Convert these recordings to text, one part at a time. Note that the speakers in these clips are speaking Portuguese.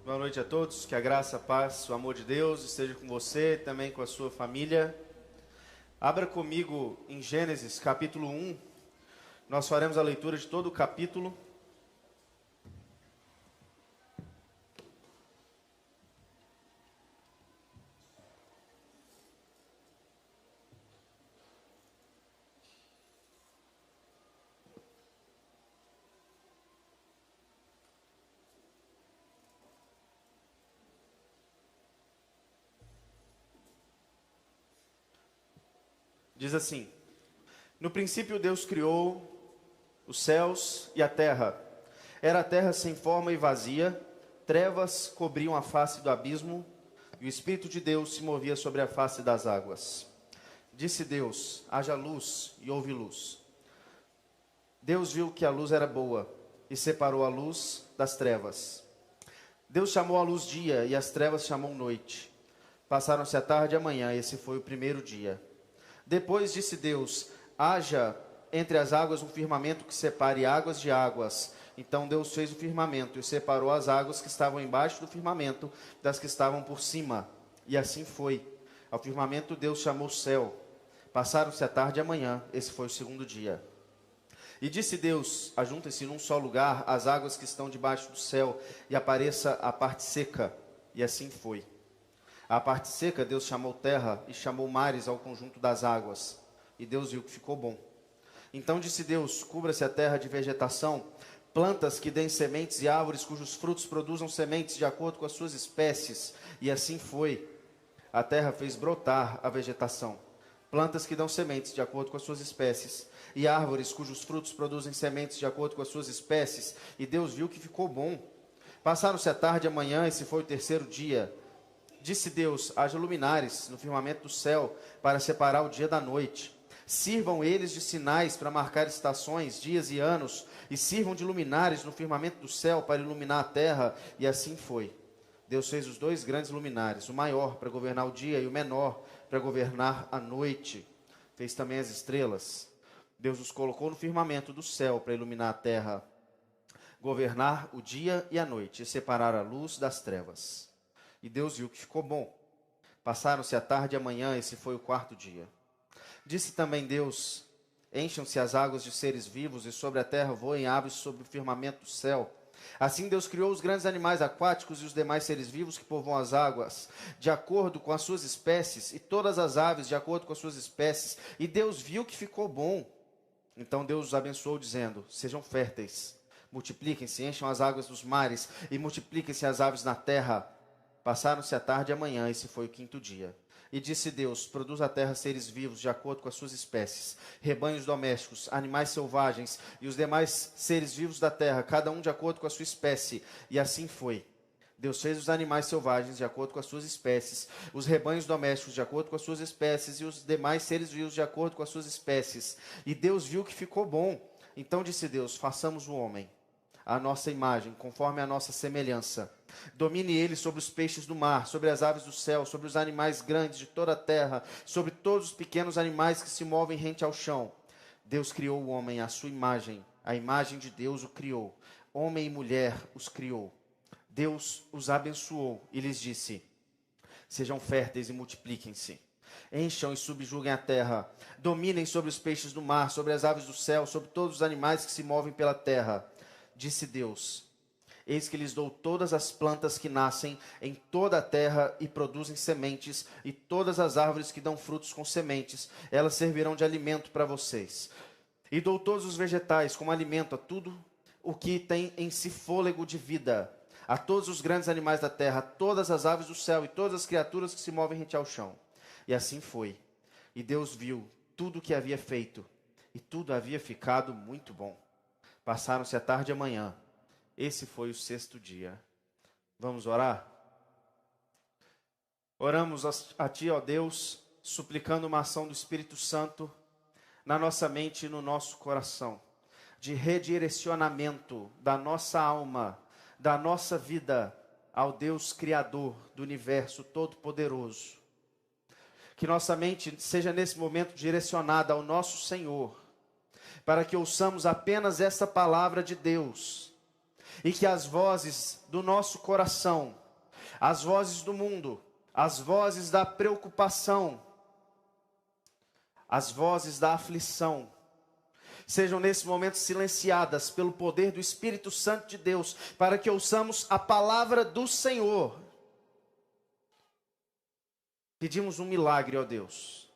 Boa noite a todos, que a graça, a paz, o amor de Deus esteja com você, também com a sua família. Abra comigo em Gênesis capítulo 1, nós faremos a leitura de todo o capítulo. Diz assim: No princípio Deus criou os céus e a terra. Era a terra sem forma e vazia, trevas cobriam a face do abismo, e o Espírito de Deus se movia sobre a face das águas. Disse Deus: haja luz, e houve luz. Deus viu que a luz era boa, e separou a luz das trevas. Deus chamou a luz dia, e as trevas chamou noite. Passaram-se a tarde e a manhã, esse foi o primeiro dia. Depois disse Deus: haja entre as águas um firmamento que separe águas de águas. Então Deus fez o firmamento e separou as águas que estavam embaixo do firmamento das que estavam por cima. E assim foi. Ao firmamento Deus chamou céu. Passaram-se a tarde e a manhã, esse foi o segundo dia. E disse Deus: ajuntem-se num só lugar as águas que estão debaixo do céu, e apareça a parte seca. E assim foi. A parte seca Deus chamou terra, e chamou mares ao conjunto das águas. E Deus viu que ficou bom. Então disse Deus: cubra-se a terra de vegetação, plantas que deem sementes e árvores cujos frutos produzam sementes de acordo com as suas espécies. E assim foi. A terra fez brotar a vegetação, plantas que dão sementes de acordo com as suas espécies, e árvores cujos frutos produzem sementes de acordo com as suas espécies. E Deus viu que ficou bom. Passaram-se a tarde e a manhã, esse foi o terceiro dia. Disse Deus: haja luminares no firmamento do céu, para separar o dia da noite. Sirvam eles de sinais para marcar estações, dias e anos, e sirvam de luminares no firmamento do céu para iluminar a terra. E assim foi. Deus fez os dois grandes luminares, o maior para governar o dia e o menor para governar a noite. Fez também as estrelas. Deus os colocou no firmamento do céu para iluminar a terra, governar o dia e a noite, e separar a luz das trevas. E Deus viu que ficou bom. Passaram-se a tarde e a manhã, esse foi o quarto dia. Disse também Deus: encham-se as águas de seres vivos, e sobre a terra voem aves sobre o firmamento do céu. Assim Deus criou os grandes animais aquáticos e os demais seres vivos que povoam as águas, de acordo com as suas espécies, e todas as aves de acordo com as suas espécies. E Deus viu que ficou bom. Então Deus os abençoou, dizendo: sejam férteis, multipliquem-se, encham as águas dos mares, e multipliquem-se as aves na terra. Passaram-se a tarde e a manhã, esse foi o quinto dia. E disse Deus: produz a terra seres vivos de acordo com as suas espécies, rebanhos domésticos, animais selvagens e os demais seres vivos da terra, cada um de acordo com a sua espécie. E assim foi. Deus fez os animais selvagens de acordo com as suas espécies, os rebanhos domésticos de acordo com as suas espécies e os demais seres vivos de acordo com as suas espécies. E Deus viu que ficou bom. Então disse Deus: façamos o homem à nossa imagem, conforme a nossa semelhança. Domine ele sobre os peixes do mar, sobre as aves do céu, sobre os animais grandes de toda a terra, sobre todos os pequenos animais que se movem rente ao chão. Deus criou o homem à sua imagem, a imagem de Deus o criou. Homem e mulher os criou. Deus os abençoou e lhes disse: sejam férteis e multipliquem-se. Encham e subjuguem a terra. Dominem sobre os peixes do mar, sobre as aves do céu, sobre todos os animais que se movem pela terra. Disse Deus: eis que lhes dou todas as plantas que nascem em toda a terra e produzem sementes, e todas as árvores que dão frutos com sementes, elas servirão de alimento para vocês. E dou todos os vegetais como alimento a tudo o que tem em si fôlego de vida, a todos os grandes animais da terra, a todas as aves do céu e todas as criaturas que se movem rente ao chão. E assim foi. E Deus viu tudo o que havia feito, e tudo havia ficado muito bom. Passaram-se a tarde e a manhã. Esse foi o sexto dia. Vamos orar? Oramos a Ti, ó Deus, suplicando uma ação do Espírito Santo na nossa mente e no nosso coração, de redirecionamento da nossa alma, da nossa vida, ao Deus Criador do universo todo-poderoso. Que nossa mente seja nesse momento direcionada ao nosso Senhor, para que ouçamos apenas essa palavra de Deus, e que as vozes do nosso coração, as vozes do mundo, as vozes da preocupação, as vozes da aflição, sejam nesse momento silenciadas pelo poder do Espírito Santo de Deus, para que ouçamos a palavra do Senhor. Pedimos um milagre, ó Deus,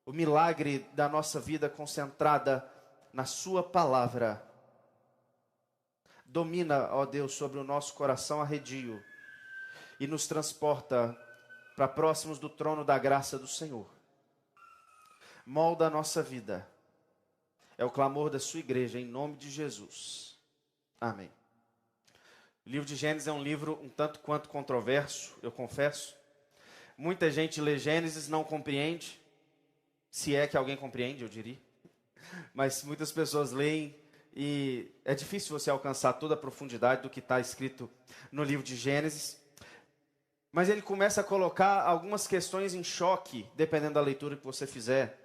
o milagre da nossa vida concentrada na sua palavra. Domina, ó Deus, sobre o nosso coração arredio e nos transporta para próximos do trono da graça do Senhor. Molda a nossa vida. É o clamor da sua igreja, em nome de Jesus. Amém. O livro de Gênesis é um livro um tanto quanto controverso, eu confesso. Muita gente lê Gênesis, não compreende. Se é que alguém compreende, eu diria. Mas muitas pessoas leem e é difícil você alcançar toda a profundidade do que está escrito no livro de Gênesis. Mas ele começa a colocar algumas questões em choque, dependendo da leitura que você fizer.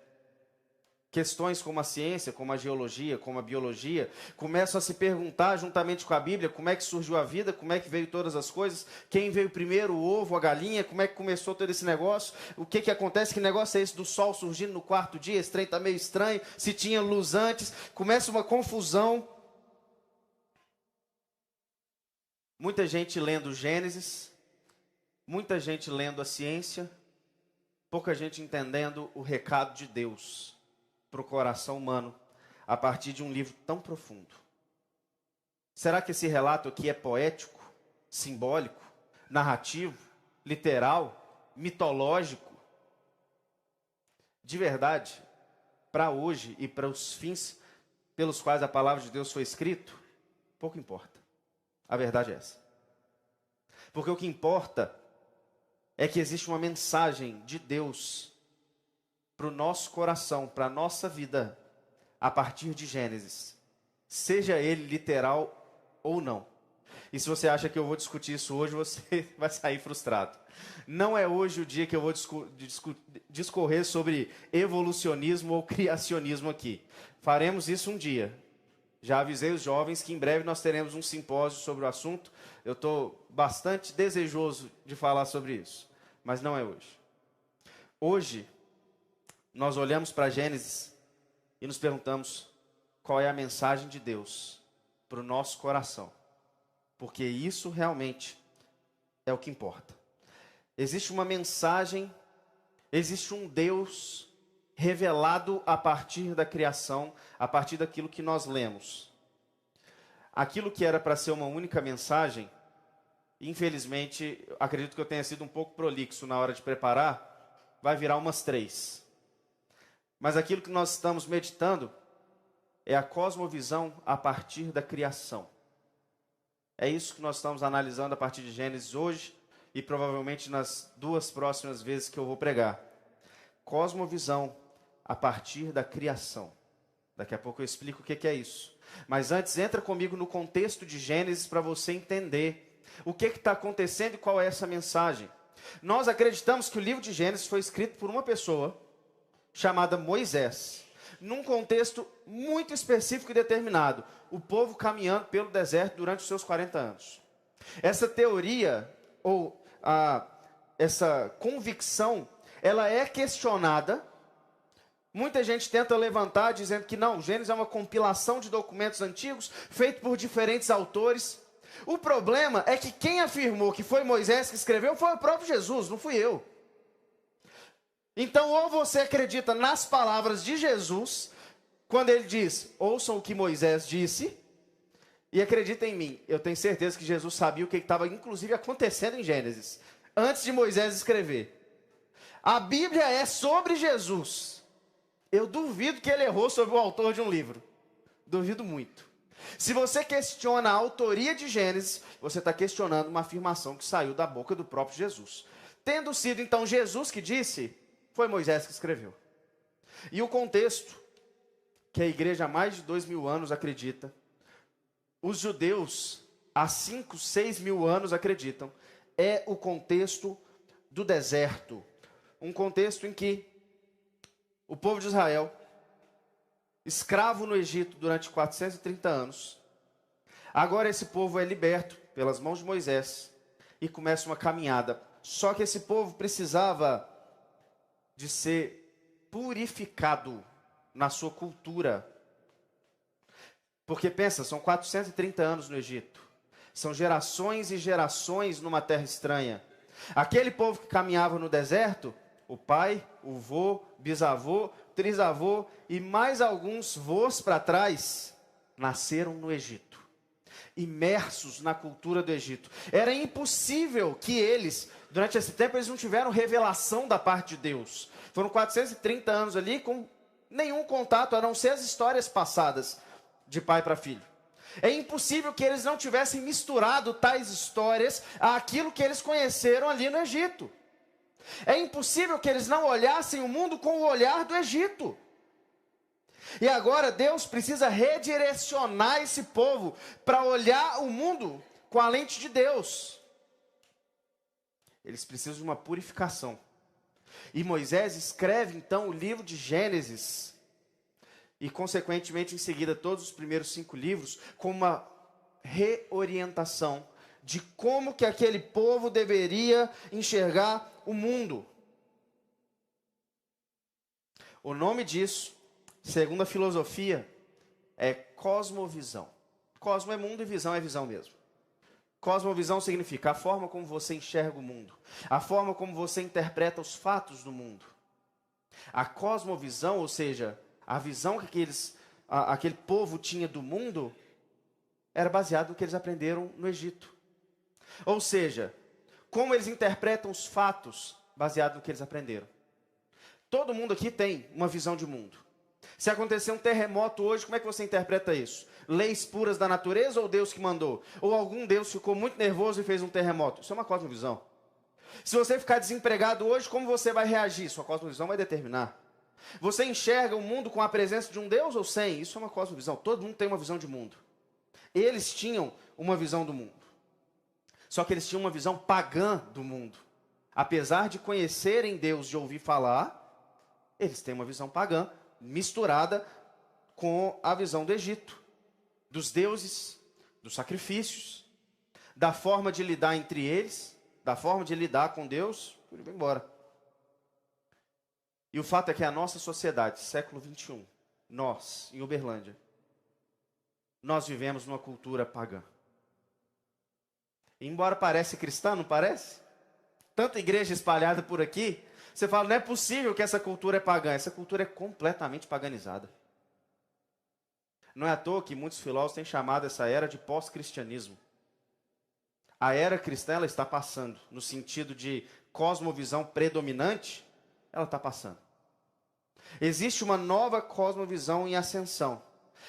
Questões como a ciência, como a geologia, como a biologia, começam a se perguntar juntamente com a Bíblia, como é que surgiu a vida, como é que veio todas as coisas, quem veio primeiro, o ovo, a galinha, como é que começou todo esse negócio, o que acontece, que negócio é esse do sol surgindo no quarto dia, esse trem está meio estranho, se tinha luz antes, começa uma confusão. Muita gente lendo Gênesis, muita gente lendo a ciência, pouca gente entendendo o recado de Deus para o coração humano, a partir de um livro tão profundo. Será que esse relato aqui é poético, simbólico, narrativo, literal, mitológico? De verdade, para hoje e para os fins pelos quais a palavra de Deus foi escrita, pouco importa. A verdade é essa. Porque o que importa é que existe uma mensagem de Deus para o nosso coração, para a nossa vida, a partir de Gênesis. Seja ele literal ou não. E se você acha que eu vou discutir isso hoje, você vai sair frustrado. Não é hoje o dia que eu vou discorrer sobre evolucionismo ou criacionismo aqui. Faremos isso um dia. Já avisei os jovens que em breve nós teremos um simpósio sobre o assunto. Eu estou bastante desejoso de falar sobre isso. Mas não é hoje. Hoje, nós olhamos para Gênesis e nos perguntamos qual é a mensagem de Deus para o nosso coração. Porque isso realmente é o que importa. Existe uma mensagem, existe um Deus revelado a partir da criação, a partir daquilo que nós lemos. Aquilo que era para ser uma única mensagem, infelizmente, acredito que eu tenha sido um pouco prolixo na hora de preparar, vai virar umas 3. Mas aquilo que nós estamos meditando é a cosmovisão a partir da criação. É isso que nós estamos analisando a partir de Gênesis hoje e provavelmente nas 2 próximas vezes que eu vou pregar. Cosmovisão a partir da criação. Daqui a pouco eu explico o que é isso. Mas antes, entra comigo no contexto de Gênesis para você entender o que está acontecendo e qual é essa mensagem. Nós acreditamos que o livro de Gênesis foi escrito por uma pessoa chamada Moisés, num contexto muito específico e determinado, o povo caminhando pelo deserto durante os seus 40 anos. Essa teoria, ou essa convicção, ela é questionada. Muita gente tenta levantar dizendo que não, Gênesis é uma compilação de documentos antigos, feito por diferentes autores. O problema é que quem afirmou que foi Moisés que escreveu foi o próprio Jesus, não fui eu. Então, ou você acredita nas palavras de Jesus, quando ele diz, ouçam o que Moisés disse, e acredita em mim. Eu tenho certeza que Jesus sabia o que estava, inclusive, acontecendo em Gênesis, antes de Moisés escrever. A Bíblia é sobre Jesus. Eu duvido que ele errou sobre o autor de um livro. Duvido muito. Se você questiona a autoria de Gênesis, você está questionando uma afirmação que saiu da boca do próprio Jesus. Tendo sido, então, Jesus que disse, foi Moisés que escreveu. E o contexto que a igreja há mais de 2000 anos acredita, os judeus há 5, 6 mil anos acreditam, é o contexto do deserto. Um contexto em que o povo de Israel, escravo no Egito durante 430 anos, Agora esse povo é liberto pelas mãos de Moisés e começa uma caminhada. Só que esse povo precisava de ser purificado na sua cultura. Porque pensa, são 430 anos no Egito. São gerações e gerações numa terra estranha. Aquele povo que caminhava no deserto, o pai, o vô, bisavô, trisavô e mais alguns vôs para trás, nasceram no Egito, imersos na cultura do Egito. Era impossível que eles, durante esse tempo, eles não tiveram revelação da parte de Deus. Foram 430 anos ali com nenhum contato, a não ser as histórias passadas de pai para filho. É impossível que eles não tivessem misturado tais histórias àquilo que eles conheceram ali no Egito. É impossível que eles não olhassem o mundo com o olhar do Egito. E agora Deus precisa redirecionar esse povo para olhar o mundo com a lente de Deus. Eles precisam de uma purificação. E Moisés escreve então o livro de Gênesis. E consequentemente em seguida todos os primeiros 5 livros com uma reorientação de como que aquele povo deveria enxergar o mundo. O nome disso, segundo a filosofia, é cosmovisão. Cosmo é mundo e visão é visão mesmo. Cosmovisão significa a forma como você enxerga o mundo, a forma como você interpreta os fatos do mundo. A cosmovisão, ou seja, a visão que aquele povo tinha do mundo, era baseada no que eles aprenderam no Egito. Ou seja, como eles interpretam os fatos, baseado no que eles aprenderam. Todo mundo aqui tem uma visão de mundo. Se acontecer um terremoto hoje, como é que você interpreta isso? Leis puras da natureza ou Deus que mandou? Ou algum Deus ficou muito nervoso e fez um terremoto? Isso é uma cosmovisão. Se você ficar desempregado hoje, como você vai reagir? Sua cosmovisão vai determinar. Você enxerga o mundo com a presença de um Deus ou sem? Isso é uma cosmovisão. Todo mundo tem uma visão de mundo. Eles tinham uma visão do mundo. Só que eles tinham uma visão pagã do mundo. Apesar de conhecerem Deus, de ouvir falar, eles têm uma visão pagã, misturada com a visão do Egito, dos deuses, dos sacrifícios, da forma de lidar entre eles, da forma de lidar com Deus, tudo vai embora. E o fato é que a nossa sociedade, século 21, nós, em Uberlândia, nós vivemos numa cultura pagã. Embora pareça cristã, não parece? Tanta igreja espalhada por aqui, você fala, não é possível que essa cultura é pagã. Essa cultura é completamente paganizada. Não é à toa que muitos filósofos têm chamado essa era de pós-cristianismo. A era cristã, ela está passando, no sentido de cosmovisão predominante, ela está passando. Existe uma nova cosmovisão em ascensão.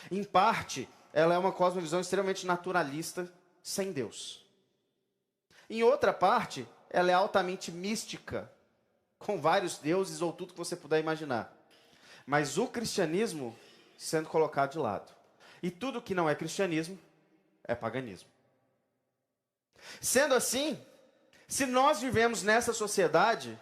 Em parte, ela é uma cosmovisão extremamente naturalista, sem Deus. Em outra parte, ela é altamente mística, com vários deuses ou tudo que você puder imaginar. Mas o cristianismo sendo colocado de lado. E tudo que não é cristianismo é paganismo. Sendo assim, se nós vivemos nessa sociedade,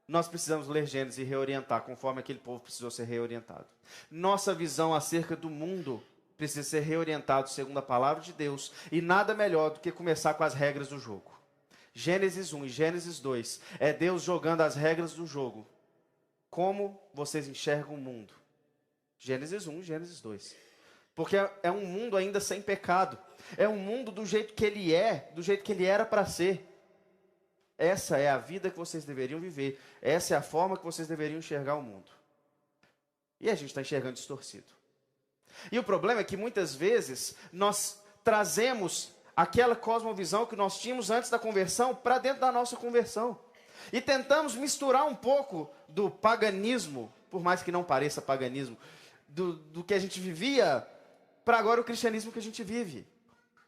nós precisamos ler Gênesis e reorientar, conforme aquele povo precisou ser reorientado. Nossa visão acerca do mundo precisa ser reorientado segundo a palavra de Deus, e nada melhor do que começar com as regras do jogo. Gênesis 1 e Gênesis 2 é Deus jogando as regras do jogo. Como vocês enxergam o mundo? Gênesis 1 e Gênesis 2. Porque é um mundo ainda sem pecado. É um mundo do jeito que ele é, do jeito que ele era para ser. Essa é a vida que vocês deveriam viver. Essa é a forma que vocês deveriam enxergar o mundo. E a gente está enxergando distorcido. E o problema é que muitas vezes nós trazemos aquela cosmovisão que nós tínhamos antes da conversão para dentro da nossa conversão. E tentamos misturar um pouco do paganismo, por mais que não pareça paganismo, do que a gente vivia, para agora o cristianismo que a gente vive.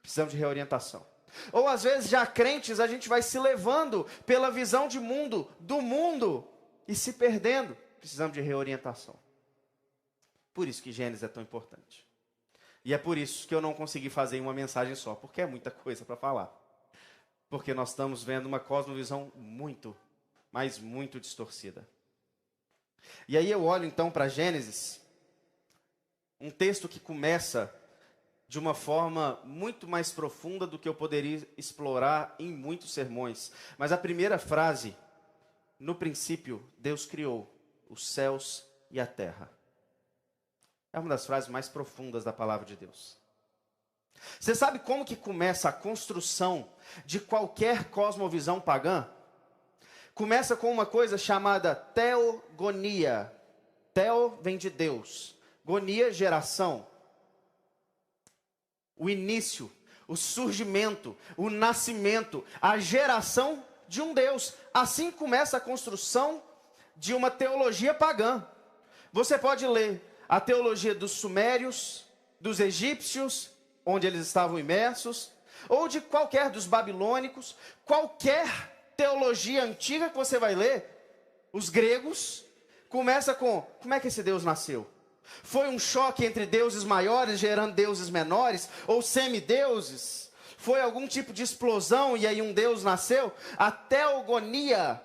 Precisamos de reorientação. Ou às vezes já crentes, a gente vai se levando pela visão de mundo, do mundo, e se perdendo. Precisamos de reorientação. Por isso que Gênesis é tão importante. E é por isso que eu não consegui fazer em uma mensagem só, porque é muita coisa para falar. Porque nós estamos vendo uma cosmovisão muito, mas muito distorcida. E aí eu olho então para Gênesis, um texto que começa de uma forma muito mais profunda do que eu poderia explorar em muitos sermões. Mas a primeira frase, no princípio, Deus criou os céus e a terra. É uma das frases mais profundas da palavra de Deus. Você sabe como que começa a construção de qualquer cosmovisão pagã? Começa com uma coisa chamada teogonia. Teo vem de Deus. Gonia, geração. O início, o surgimento, o nascimento, a geração de um Deus. Assim começa a construção de uma teologia pagã. Você pode ler a teologia dos sumérios, dos egípcios, onde eles estavam imersos, ou de qualquer dos babilônicos, qualquer teologia antiga que você vai ler, os gregos, começa com, como é que esse Deus nasceu? Foi um choque entre deuses maiores gerando deuses menores, ou semideuses? Foi algum tipo de explosão e aí um Deus nasceu? A teogonia,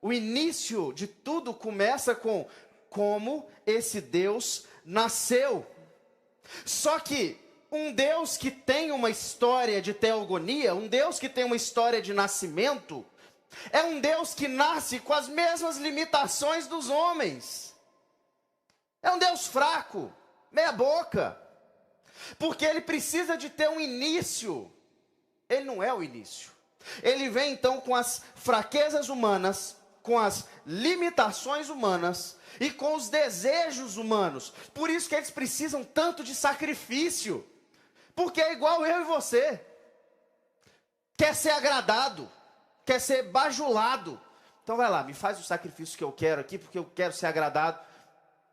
o início de tudo começa com como esse Deus nasceu. Só que um Deus que tem uma história de teogonia, um Deus que tem uma história de nascimento, é um Deus que nasce com as mesmas limitações dos homens. É um Deus fraco, meia boca, porque ele precisa de ter um início. Ele não é o início. Ele vem então com as fraquezas humanas, com as limitações humanas e com os desejos humanos. Por isso que eles precisam tanto de sacrifício, porque é igual eu e você. Quer ser agradado, quer ser bajulado. Então vai lá, me faz o sacrifício que eu quero aqui, porque eu quero ser agradado.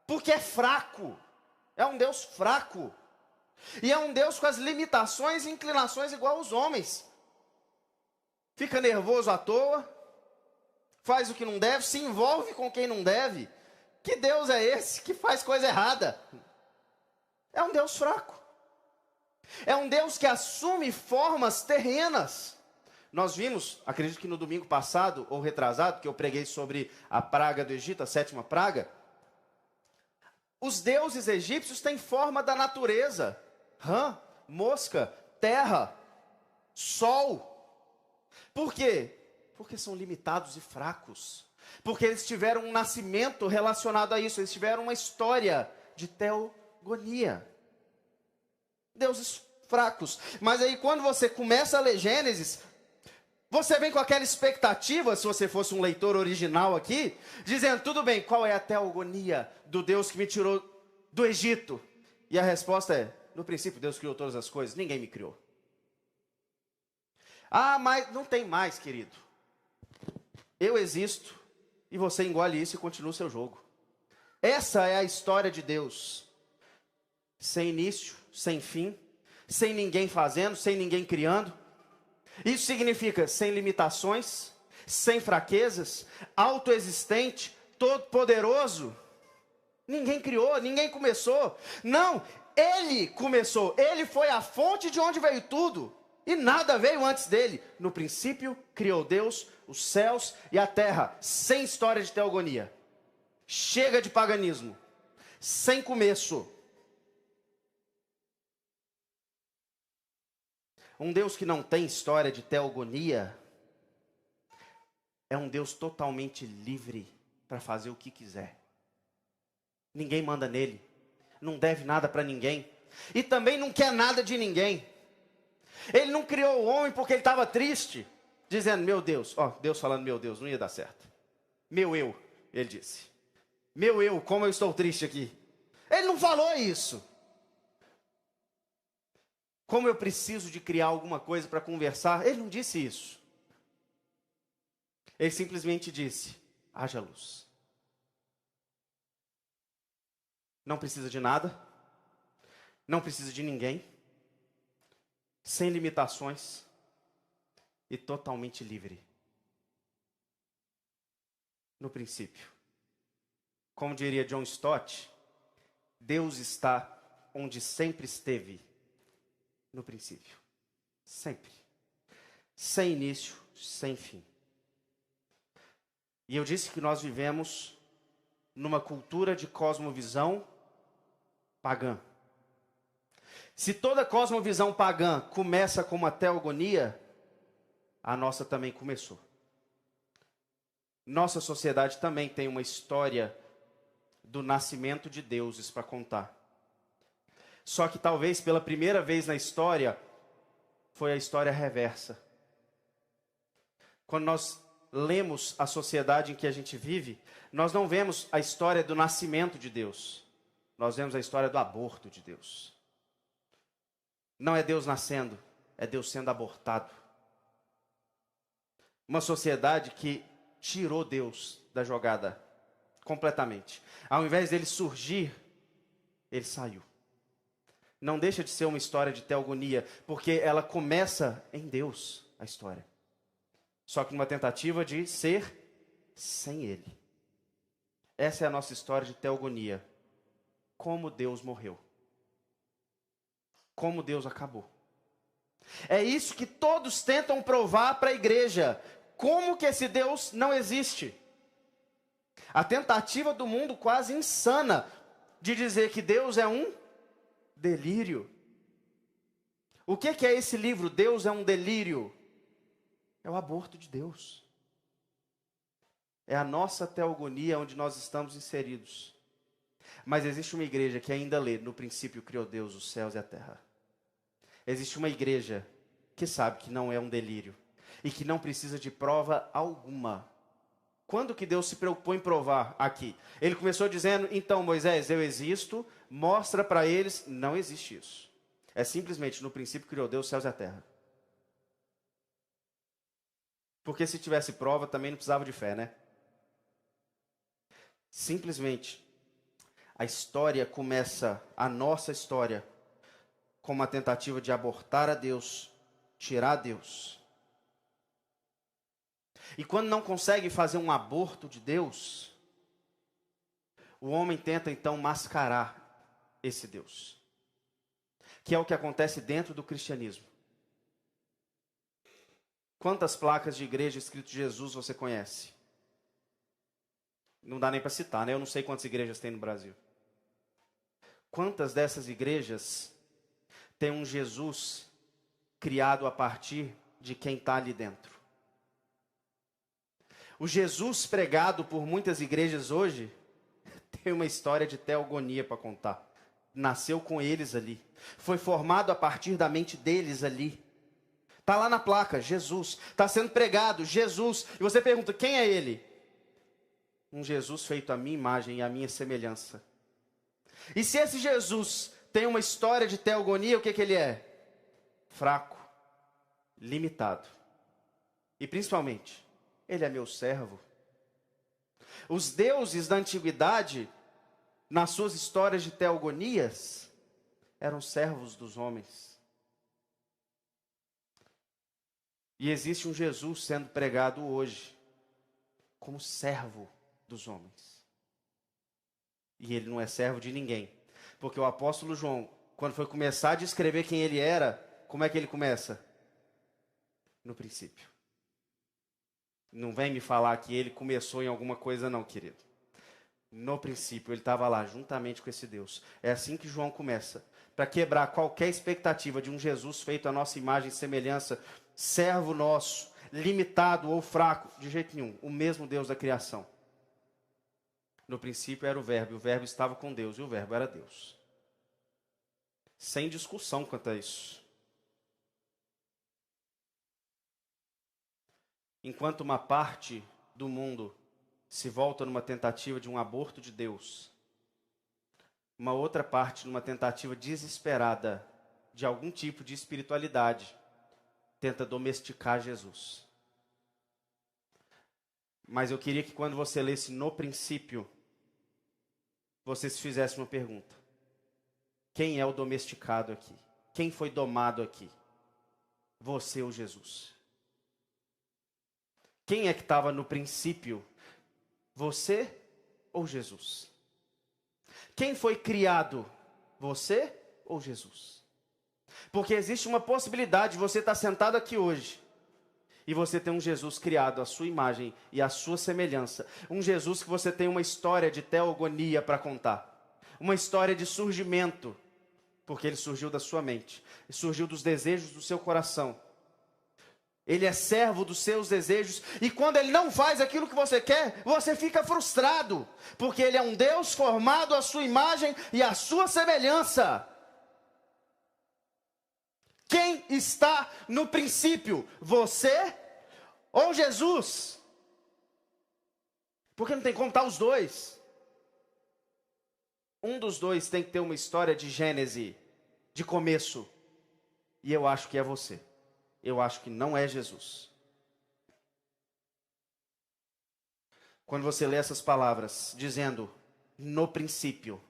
Porque é fraco, é um Deus fraco, e é um Deus com as limitações e inclinações igual aos homens. Fica nervoso à toa, faz o que não deve, se envolve com quem não deve. Que Deus é esse que faz coisa errada? É um Deus fraco, é um Deus que assume formas terrenas. Nós vimos, acredito que no domingo passado, ou retrasado, que eu preguei sobre a praga do Egito, a 7ª praga. Os deuses egípcios têm forma da natureza. Rã, mosca, terra, sol. Por quê? Porque são limitados e fracos. Porque eles tiveram um nascimento relacionado a isso. Eles tiveram uma história de teogonia. Deuses fracos. Mas aí quando você começa a ler Gênesis, você vem com aquela expectativa, se você fosse um leitor original aqui, dizendo, tudo bem, qual é a teogonia do Deus que me tirou do Egito? E a resposta é, no princípio Deus criou todas as coisas, ninguém me criou. Ah, mas não tem mais, querido. Eu existo, e você engole isso e continua o seu jogo. Essa é a história de Deus. Sem início, sem fim, sem ninguém fazendo, sem ninguém criando. Isso significa sem limitações, sem fraquezas, autoexistente, todo-poderoso. Ninguém criou, ninguém começou. Não, Ele começou. Ele foi a fonte de onde veio tudo. E nada veio antes dele. No princípio, criou Deus, os céus e a terra. Sem história de teogonia. Chega de paganismo. Sem começo. Um Deus que não tem história de teogonia é um Deus totalmente livre para fazer o que quiser. Ninguém manda nele, não deve nada para ninguém e também não quer nada de ninguém. Ele não criou o homem porque ele estava triste, dizendo, meu Deus, Deus falando, meu Deus, não ia dar certo. Meu eu, ele disse. Meu eu, como eu estou triste aqui. Ele não falou isso. Como eu preciso de criar alguma coisa para conversar? Ele não disse isso. Ele simplesmente disse, haja luz. Não precisa de nada. Não precisa de ninguém. Sem limitações. E totalmente livre. No princípio. Como diria John Stott, Deus está onde sempre esteve. No princípio. Sempre. Sem início, sem fim. E eu disse que nós vivemos numa cultura de cosmovisão pagã. Se toda cosmovisão pagã começa com uma teogonia, a nossa também começou. Nossa sociedade também tem uma história do nascimento de deuses para contar. Só que talvez pela primeira vez na história, foi a história reversa. Quando nós lemos a sociedade em que a gente vive, nós não vemos a história do nascimento de Deus. Nós vemos a história do aborto de Deus. Não é Deus nascendo, é Deus sendo abortado. Uma sociedade que tirou Deus da jogada completamente. Ao invés dele surgir, ele saiu. Não deixa de ser uma história de teogonia, porque ela começa em Deus, a história. Só que numa tentativa de ser sem Ele. Essa é a nossa história de teogonia. Como Deus morreu. Como Deus acabou. É isso que todos tentam provar para a igreja. Como que esse Deus não existe? A tentativa do mundo quase insana de dizer que Deus é um delírio. O que é esse livro? Deus é um delírio. É o aborto de Deus. É a nossa teogonia onde nós estamos inseridos. Mas existe uma igreja que ainda lê, no princípio criou Deus os céus e a terra. Existe uma igreja que sabe que não é um delírio. E que não precisa de prova alguma. Quando que Deus se preocupou em provar aqui? Ele começou dizendo, então Moisés, eu existo, mostra para eles, não existe isso. É simplesmente, no princípio criou Deus os céus e a terra. Porque se tivesse prova, também não precisava de fé, né? Simplesmente, a história começa, a nossa história, com uma tentativa de abortar a Deus, tirar Deus. E quando não consegue fazer um aborto de Deus, o homem tenta então mascarar esse Deus. Que é o que acontece dentro do cristianismo. Quantas placas de igreja escrito Jesus você conhece? Não dá nem para citar, né? Eu não sei quantas igrejas tem no Brasil. Quantas dessas igrejas tem um Jesus criado a partir de quem está ali dentro? O Jesus pregado por muitas igrejas hoje tem uma história de teogonia para contar. Nasceu com eles ali. Foi formado a partir da mente deles ali. Está lá na placa, Jesus. Está sendo pregado, Jesus. E você pergunta, quem é ele? Um Jesus feito à minha imagem e à minha semelhança. E se esse Jesus tem uma história de teogonia, o que ele é? Fraco, limitado. E principalmente, ele é meu servo. Os deuses da antiguidade, nas suas histórias de teogonias, eram servos dos homens. E existe um Jesus sendo pregado hoje, como servo dos homens. E ele não é servo de ninguém. Porque o apóstolo João, quando foi começar a descrever quem ele era, como é que ele começa? No princípio. Não vem me falar que ele começou em alguma coisa não, querido. No princípio, ele estava lá, juntamente com esse Deus. É assim que João começa. Para quebrar qualquer expectativa de um Jesus feito à nossa imagem e semelhança, servo nosso, limitado ou fraco, de jeito nenhum. O mesmo Deus da criação. No princípio era o Verbo, e o Verbo estava com Deus, e o Verbo era Deus. Sem discussão quanto a isso. Enquanto uma parte do mundo se volta numa tentativa de um aborto de Deus, uma outra parte numa tentativa desesperada de algum tipo de espiritualidade, tenta domesticar Jesus. Mas eu queria que quando você lesse no princípio, você se fizesse uma pergunta. Quem é o domesticado aqui? Quem foi domado aqui? Você ou Jesus? Quem é que estava no princípio? Você ou Jesus? Quem foi criado? Você ou Jesus? Porque existe uma possibilidade de você estar sentado aqui hoje e você ter um Jesus criado à sua imagem e à sua semelhança. Um Jesus que você tem uma história de teogonia para contar. Uma história de surgimento. porque ele surgiu da sua mente, surgiu dos desejos do seu coração. Ele é servo dos seus desejos, e quando ele não faz aquilo que você quer, você fica frustrado, porque ele é um Deus formado à sua imagem e à sua semelhança. Quem está no princípio? Você ou Jesus? Porque não tem como estar os dois. Um dos dois tem que ter uma história de gênese, de começo. E eu acho que é você. Eu acho que não é Jesus. Quando você lê essas palavras, dizendo, no princípio,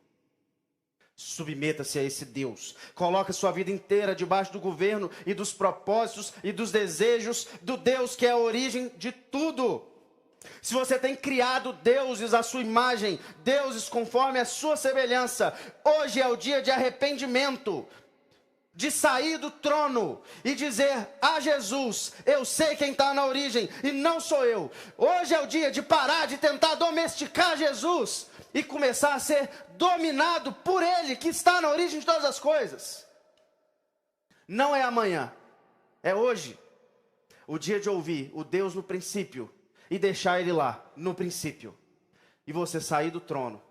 submeta-se a esse Deus. Coloque sua vida inteira debaixo do governo e dos propósitos e dos desejos do Deus que é a origem de tudo. Se você tem criado deuses à sua imagem, deuses conforme a sua semelhança, hoje é o dia de arrependimento, de sair do trono e dizer a Jesus, eu sei quem está na origem e não sou eu. Hoje é o dia de parar de tentar domesticar Jesus e começar a ser dominado por Ele, que está na origem de todas as coisas. Não é amanhã, é hoje. O dia de ouvir o Deus no princípio e deixar Ele lá, no princípio. E você sair do trono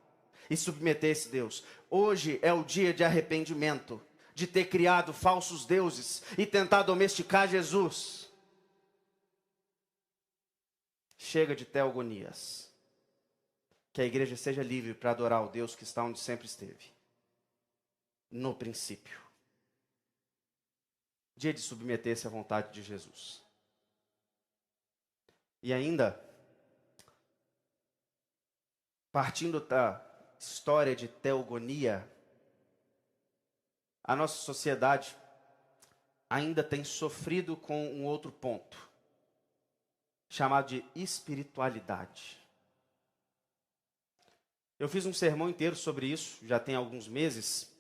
e submeter esse Deus. Hoje é o dia de arrependimento, de ter criado falsos deuses e tentar domesticar Jesus. Chega de teogonias. Que a igreja seja livre para adorar o Deus que está onde sempre esteve. No princípio. Dia de submeter-se à vontade de Jesus. E ainda, partindo da história de teogonia, a nossa sociedade ainda tem sofrido com um outro ponto, chamado de espiritualidade. Eu fiz um sermão inteiro sobre isso, já tem alguns meses.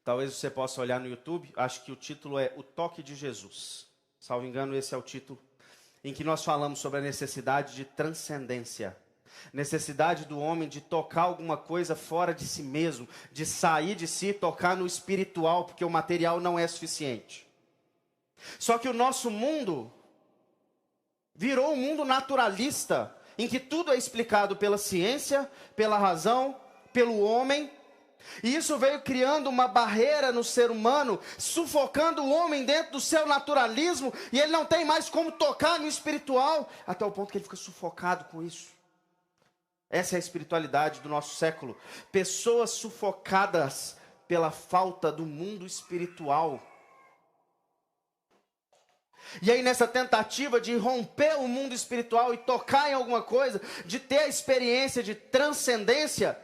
Talvez você possa olhar no YouTube, acho que o título é O Toque de Jesus. Salvo engano, esse é o título, em que nós falamos sobre a necessidade de transcendência. Necessidade do homem de tocar alguma coisa fora de si mesmo, de sair de si e tocar no espiritual, porque o material não é suficiente. Só que o nosso mundo virou um mundo naturalista, em que tudo é explicado pela ciência, pela razão, pelo homem. E isso veio criando uma barreira no ser humano, sufocando o homem dentro do seu naturalismo, e ele não tem mais como tocar no espiritual, até o ponto que ele fica sufocado com isso. Essa é a espiritualidade do nosso século. Pessoas sufocadas pela falta do mundo espiritual. E aí nessa tentativa de romper o mundo espiritual e tocar em alguma coisa, de ter a experiência de transcendência,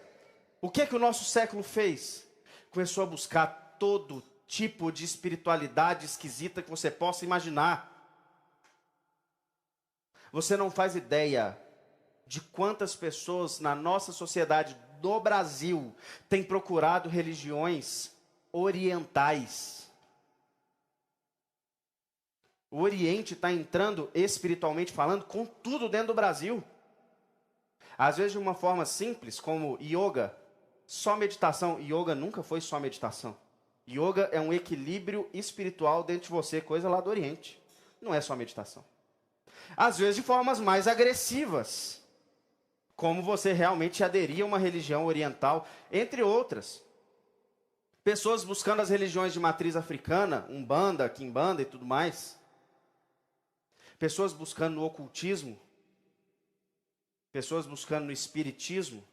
o que o nosso século fez? Começou a buscar todo tipo de espiritualidade esquisita que você possa imaginar. Você não faz ideia de quantas pessoas na nossa sociedade do Brasil têm procurado religiões orientais. O Oriente está entrando, espiritualmente falando, com tudo dentro do Brasil. Às vezes de uma forma simples, como yoga, só meditação. Yoga nunca foi só meditação. Yoga é um equilíbrio espiritual dentro de você, coisa lá do Oriente. Não é só meditação. Às vezes de formas mais agressivas, como você realmente aderir a uma religião oriental, entre outras. Pessoas buscando as religiões de matriz africana, Umbanda, Quimbanda e tudo mais. Pessoas buscando no ocultismo. Pessoas buscando no espiritismo.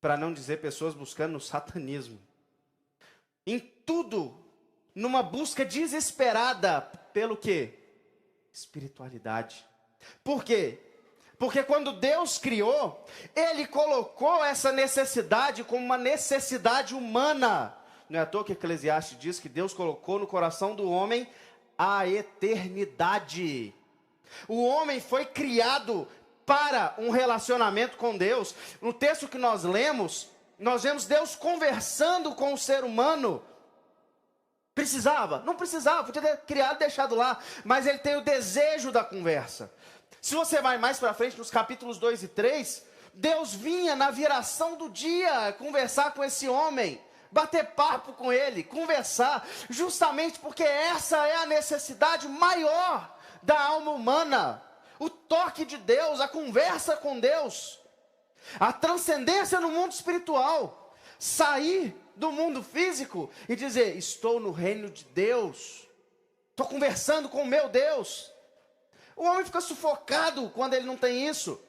Para não dizer pessoas buscando no satanismo. Em tudo, numa busca desesperada pelo quê? Espiritualidade. Por quê? Porque quando Deus criou, Ele colocou essa necessidade como uma necessidade humana. Não é à toa que Eclesiastes diz que Deus colocou no coração do homem a eternidade. O homem foi criado para um relacionamento com Deus. No texto que nós lemos, nós vemos Deus conversando com o ser humano. Precisava? Não precisava, podia ter criado e deixado lá. Mas Ele tem o desejo da conversa. Se você vai mais para frente, nos capítulos 2 e 3, Deus vinha na viração do dia conversar com esse homem. bater papo com Ele, conversar, justamente porque essa é a necessidade maior da alma humana. O toque de Deus, a conversa com Deus, a transcendência no mundo espiritual, sair do mundo físico e dizer: estou no reino de Deus, estou conversando com o meu Deus. O homem fica sufocado quando ele não tem isso.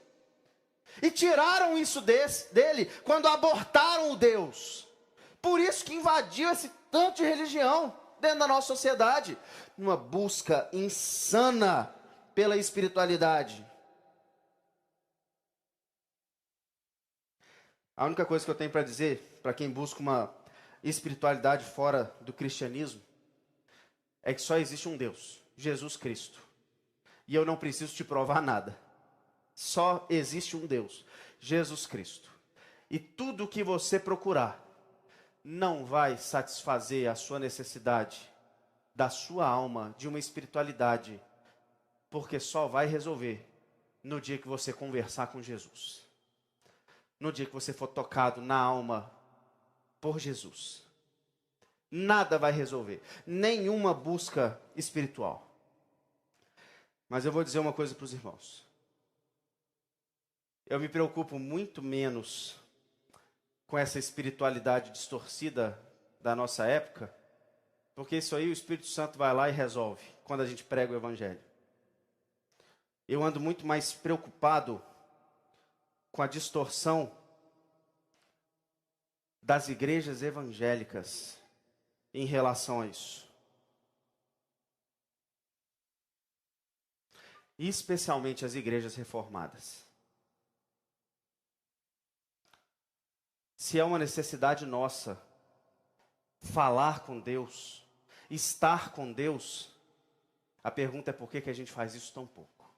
E tiraram isso dele quando abortaram o Deus. Por isso que invadiu esse tanto de religião dentro da nossa sociedade, numa busca insana pela espiritualidade. A única coisa que eu tenho para dizer, para quem busca uma espiritualidade fora do cristianismo, é que só existe um Deus, Jesus Cristo. E eu não preciso te provar nada. Só existe um Deus, Jesus Cristo. E tudo que você procurar não vai satisfazer a sua necessidade da sua alma, de uma espiritualidade, porque só vai resolver no dia que você conversar com Jesus. No dia que você for tocado na alma por Jesus. Nada vai resolver, nenhuma busca espiritual. Mas eu vou dizer uma coisa para os irmãos. Eu me preocupo muito menos com essa espiritualidade distorcida da nossa época, porque isso aí o Espírito Santo vai lá e resolve, quando a gente prega o Evangelho. Eu ando muito mais preocupado com a distorção das igrejas evangélicas em relação a isso. E especialmente as igrejas reformadas. Se é uma necessidade nossa falar com Deus, estar com Deus, a pergunta é por que a gente faz isso tão pouco?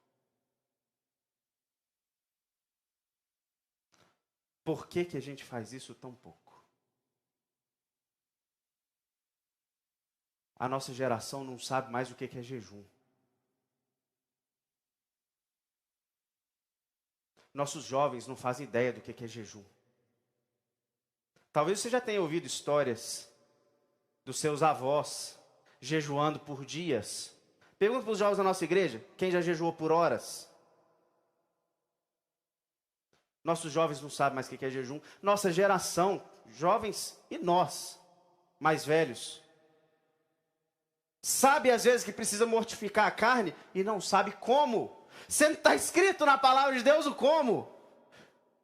Por que a gente faz isso tão pouco? A nossa geração não sabe mais o que é jejum. Nossos jovens não fazem ideia do que é jejum. Talvez você já tenha ouvido histórias dos seus avós jejuando por dias. Pergunta para os jovens da nossa igreja, quem já jejuou por horas? Nossos jovens não sabem mais o que é jejum. Nossa geração, jovens e nós, mais velhos, sabe às vezes que precisa mortificar a carne e não sabe como. Sempre está escrito na palavra de Deus o como.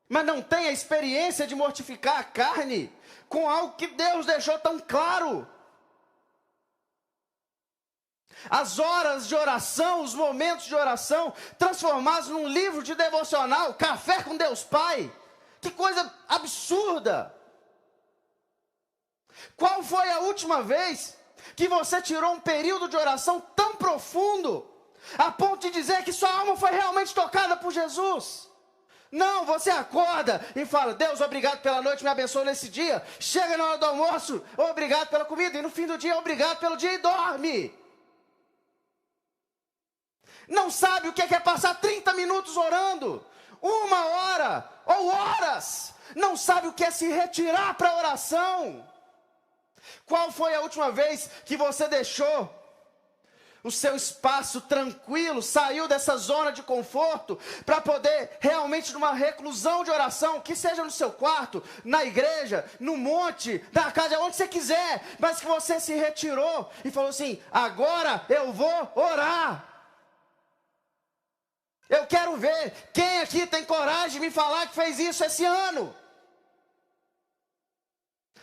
Mas não tem a experiência de mortificar a carne com algo que Deus deixou tão claro. As horas de oração, os momentos de oração, transformados num livro de devocional, Café com Deus Pai. Que coisa absurda! Qual foi a última vez que você tirou um período de oração tão profundo, a ponto de dizer que sua alma foi realmente tocada por Jesus? Não, você acorda e fala: Deus, obrigado pela noite, me abençoe nesse dia. Chega na hora do almoço, obrigado pela comida. E no fim do dia, obrigado pelo dia, e dorme. Não sabe o que é passar 30 minutos orando, 1 hora ou horas. Não sabe o que é se retirar para a oração. Qual foi a última vez que você deixou o seu espaço tranquilo, saiu dessa zona de conforto, para poder realmente numa reclusão de oração, que seja no seu quarto, na igreja, no monte, na casa, onde você quiser, mas que você se retirou e falou assim: agora eu vou orar. Eu quero ver quem aqui tem coragem de me falar que fez isso esse ano.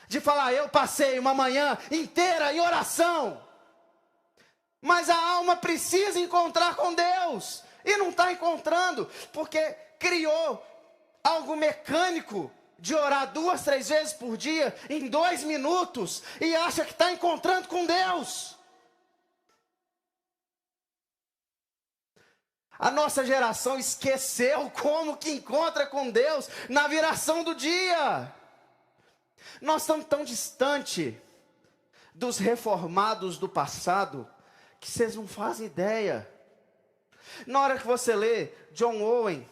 De falar: eu passei uma manhã inteira em oração. Mas a alma precisa encontrar com Deus. E não está encontrando, porque criou algo mecânico de orar 2, 3 vezes por dia, em 2 minutos, e acha que está encontrando com Deus. A nossa geração esqueceu como que encontra com Deus na viração do dia. Nós estamos tão distante dos reformados do passado, que vocês não fazem ideia. Na hora que você lê John Owen,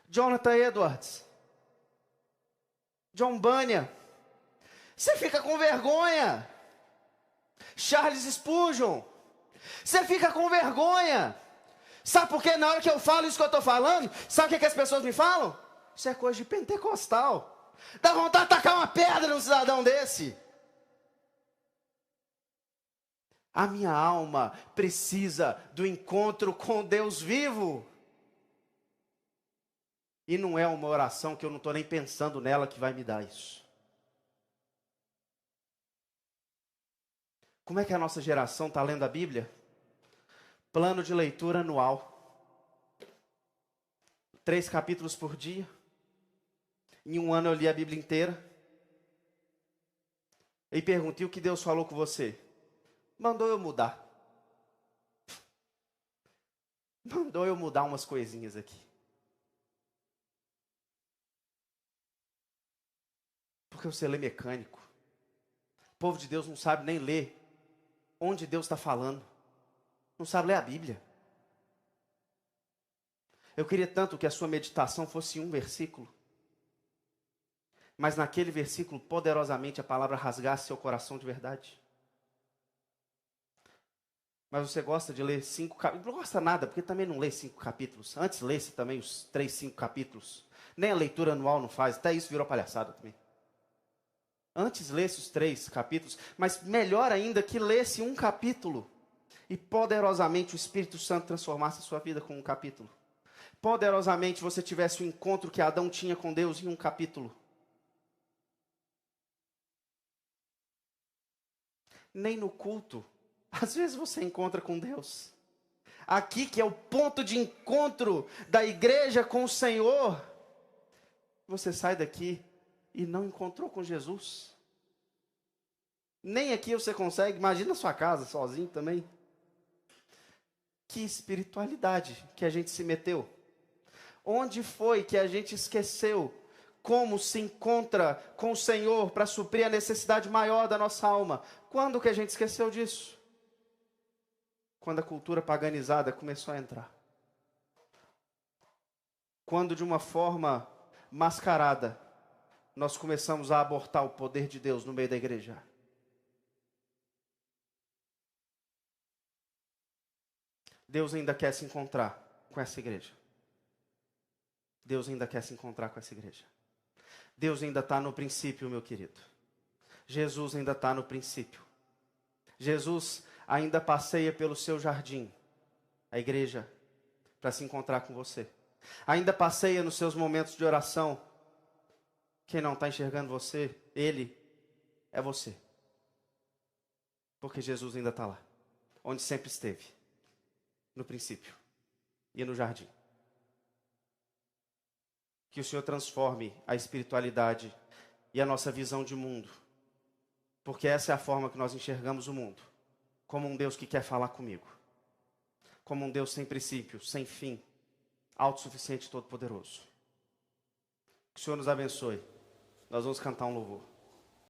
Jonathan Edwards, John Bunyan, Você fica com vergonha. Charles Spurgeon, você fica com vergonha. Sabe por quê? Na hora que eu falo isso que eu estou falando, sabe o que as pessoas me falam? Isso é coisa de pentecostal. Dá vontade de tacar uma pedra num cidadão desse. A minha alma precisa do encontro com Deus vivo. E não é uma oração que eu não estou nem pensando nela que vai me dar isso. Como é que a nossa geração está lendo a Bíblia? Plano de leitura anual. 3 capítulos por dia. Em um ano eu li a Bíblia inteira. E perguntei o que Deus falou com você. Mandou eu mudar. Mandou eu mudar umas coisinhas aqui. Porque você lê mecânico. O povo de Deus não sabe nem ler onde Deus está falando. Não sabe ler a Bíblia. Eu queria tanto que a sua meditação fosse um versículo. Mas naquele versículo, poderosamente, a palavra rasgasse seu coração de verdade. Mas você gosta de ler 5 capítulos? Não gosta nada, porque também não lê 5 capítulos. Antes lê-se também os 3, 5 capítulos. Nem a leitura anual não faz, até isso virou palhaçada também. Antes lesse os 3 capítulos, mas melhor ainda que lesse um capítulo. E poderosamente o Espírito Santo transformasse a sua vida com um capítulo. Poderosamente você tivesse o encontro que Adão tinha com Deus em um capítulo. Nem no culto, às vezes você encontra com Deus. Aqui que é o ponto de encontro da igreja com o Senhor. Você sai daqui e não encontrou com Jesus. Nem aqui você consegue, imagina a sua casa sozinho também. Que espiritualidade que a gente se meteu. Onde foi que a gente esqueceu como se encontra com o Senhor para suprir a necessidade maior da nossa alma? Quando que a gente esqueceu disso? Quando a cultura paganizada começou a entrar. Quando de uma forma mascarada, nós começamos a abortar o poder de Deus no meio da igreja. Deus ainda quer se encontrar com essa igreja. Deus ainda quer se encontrar com essa igreja. Deus ainda está no princípio, meu querido. Jesus ainda está no princípio. Jesus ainda passeia pelo seu jardim, a igreja, para se encontrar com você. Ainda passeia nos seus momentos de oração. Quem não está enxergando você, Ele é você. Porque Jesus ainda está lá, onde sempre esteve, no princípio e no jardim. Que o Senhor transforme a espiritualidade e a nossa visão de mundo. Porque essa é a forma que nós enxergamos o mundo. Como um Deus que quer falar comigo. Como um Deus sem princípio, sem fim, autossuficiente e todo-poderoso. Que o Senhor nos abençoe. Nós vamos cantar um louvor.